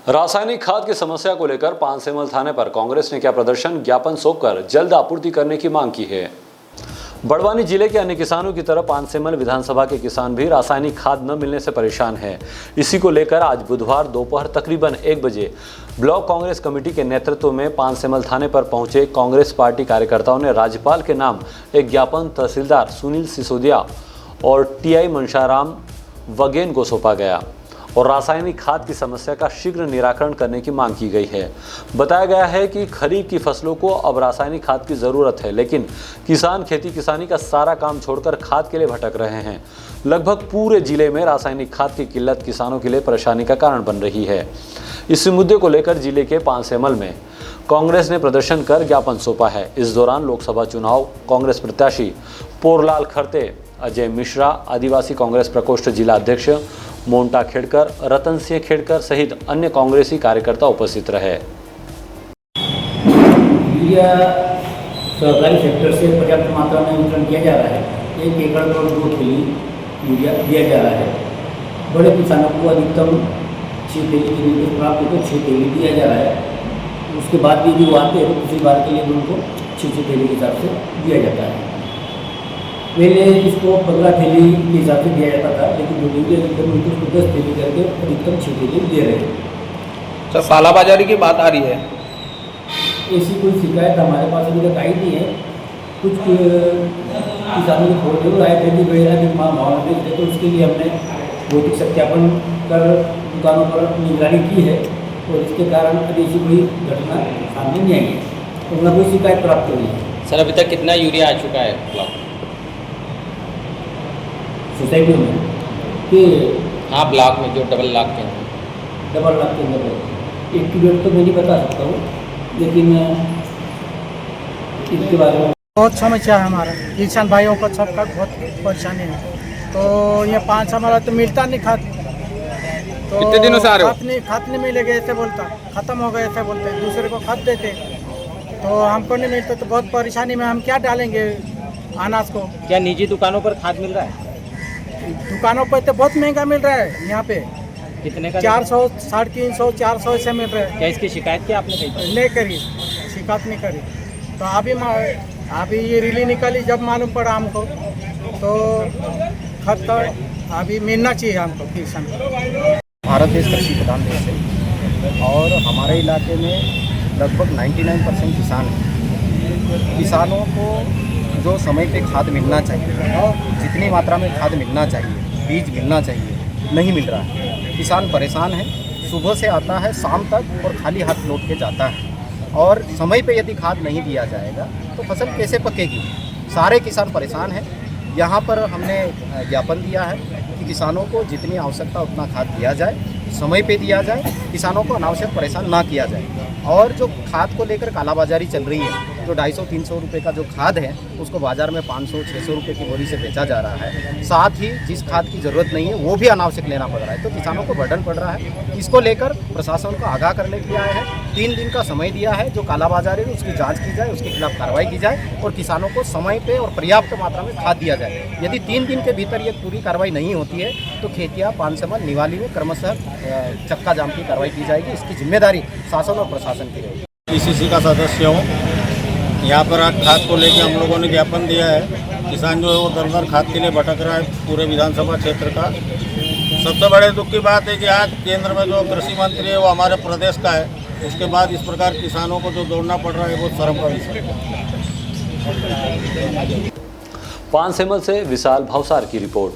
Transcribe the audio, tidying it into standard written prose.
रासायनिक खाद की समस्या को लेकर पानसेमल थाने पर कांग्रेस ने किया प्रदर्शन, ज्ञापन सौंपकर जल्द आपूर्ति करने की मांग की है। बड़वानी जिले के अन्य किसानों की तरह पानसेमल विधानसभा के किसान भी रासायनिक खाद न मिलने से परेशान हैं। इसी को लेकर आज बुधवार दोपहर तकरीबन 1 बजे ब्लॉक कांग्रेस कमेटी के नेतृत्व में पानसेमल थाने पर पहुंचे कांग्रेस पार्टी कार्यकर्ताओं ने राज्यपाल के नाम एक ज्ञापन तहसीलदार सुनील सिसोदिया और टीआई मनशाराम वगेन को सौंपा गया और रासायनिक खाद की समस्या का शीघ्र निराकरण करने की मांग की गई है। बताया गया है कि खरीफ की फसलों को अब रासायनिक खाद की ज़रूरत है, लेकिन किसान खेती किसानी का सारा काम छोड़कर खाद के लिए भटक रहे हैं। लगभग पूरे जिले में रासायनिक खाद की किल्लत किसानों के लिए परेशानी का कारण बन रही है। इस मुद्दे को लेकर जिले के पानसेमल में कांग्रेस ने प्रदर्शन कर ज्ञापन सौंपा है। इस दौरान लोकसभा चुनाव कांग्रेस प्रत्याशी पोरलाल खरते, अजय मिश्रा, आदिवासी कांग्रेस प्रकोष्ठ जिला अध्यक्ष मोंटा खेड़कर, रतन सिंह खेड़कर सहित अन्य कांग्रेसी कार्यकर्ता उपस्थित रहे। यूरिया सरकारी सेक्टर से पर्याप्त मात्रा में वितरण किया जा रहा है। 1 एकड़ पर 2 थैली यूरिया दिया जा रहा है। बड़े किसानों को अधिकतम 6 थैली के निर्देश प्राप्त होकर 6 थैली दिया जा रहा है। उसके बाद भी जो आते हैं तो दूसरी बार के लिए उनको 6 थैली के हिसाब से दिया जाता है। पहले इसको 15 थैली के हिसाब से दिया जाता था, लेकिन जो यूरिया अधिकतम उसको 10 थैली करके अधिकतम 6 थैली दे रहे हैं। सर, कालाबाजारी की बात आ रही है। ऐसी कोई शिकायत हमारे पास अभी तक आई नहीं है। कुछ किसानों के फोन जरूर आए थे कि भाई अधिक भाव में बेचते, तो उसके लिए हमने भौतिक सत्यापन कर दुकानों पर निगरानी की है और इसके कारण अभी ऐसी कोई घटना सामने नहीं आई है, तो उन्हें कोई शिकायत प्राप्त हुई है। सर, अभी तक कितना यूरिया आ चुका है ब्लॉक सोसाइटी में कि? हाँ, ब्लॉक में जो डबल लाख के अंदर। डबल लाख के अंदर एक्यूरेट तो मैं नहीं बता सकता हूँ, लेकिन इसके बारे में बहुत समस्या है। हमारा किसान भाइयों को सबका बहुत परेशानी है। तो ये 5 हमारा तो मिलता नहीं खाद। तो कितने दिनों से आ रहे हो? खाद नहीं मिलेगा ऐसे बोलता, ख़त्म हो गए ऐसे बोलते, दूसरे को खाद देते तो हमको नहीं मिलता। तो बहुत परेशानी में हम क्या डालेंगे अनाज को। क्या निजी दुकानों पर खाद मिल रहा है? दुकानों पर तो बहुत महंगा मिल रहा है। यहाँ पे कितने का? 400, 350, 400 ऐसे मिल रहा है। क्या इसकी शिकायत की आपने कही? नहीं करी, शिकायत नहीं करी। तो अभी ये रिली निकाली जब मालूम पड़ा हमको, तो खत का अभी मिलना चाहिए हमको किसान। भारत देश कृषि प्रधान देश है और हमारे इलाके में लगभग 99% किसान हैं। किसानों को जो समय पे खाद मिलना चाहिए, जितनी मात्रा में खाद मिलना चाहिए, बीज मिलना चाहिए, नहीं मिल रहा है। किसान परेशान है, सुबह से आता है शाम तक और खाली हाथ लौट के जाता है। और समय पे यदि खाद नहीं दिया जाएगा तो फसल कैसे पकेगी? सारे किसान परेशान हैं। यहाँ पर हमने ज्ञापन दिया है कि किसानों को जितनी आवश्यकता उतना खाद दिया जाए, समय पे दिया जाए, किसानों को अनावश्यक परेशान ना किया जाए। और जो खाद को लेकर कालाबाजारी चल रही है, जो 250-300 रुपये का जो खाद है उसको बाज़ार में 500-600 रुपये की बोरी से बेचा जा रहा है। साथ ही जिस खाद की ज़रूरत नहीं है वो भी अनावश्यक लेना पड़ रहा है, तो किसानों को बर्डन पड़ रहा है। इसको लेकर प्रशासन को आगाह करने के लिए आए हैं। 3 दिन का समय दिया है। जो कालाबाजारी है उसकी जाँच की जाए, उसके खिलाफ कार्रवाई की जाए और किसानों को समय पर और पर्याप्त मात्रा में खाद दिया जाए। यदि 3 दिन के भीतर ये पूरी कार्रवाई नहीं होती है तो खेतिया, पानसेमल, निवाली में क्रमशः चक्का जाम की कार्रवाई की जाएगी। इसकी जिम्मेदारी शासन और प्रशासन की रहेगी। पीसीसी का सदस्य हूँ। यहाँ पर आज खाद को लेकर हम लोगों ने ज्ञापन दिया है। किसान जो है वो दर दर खाद के लिए भटक रहा है पूरे विधानसभा क्षेत्र का। सबसे बड़े दुख की बात है कि आज केंद्र में जो कृषि मंत्री है वो हमारे प्रदेश का है। उसके बाद इस प्रकार किसानों को जो दौड़ना पड़ रहा है वो शर्म का विषय है। पानसेमल से विशाल भावसार की रिपोर्ट।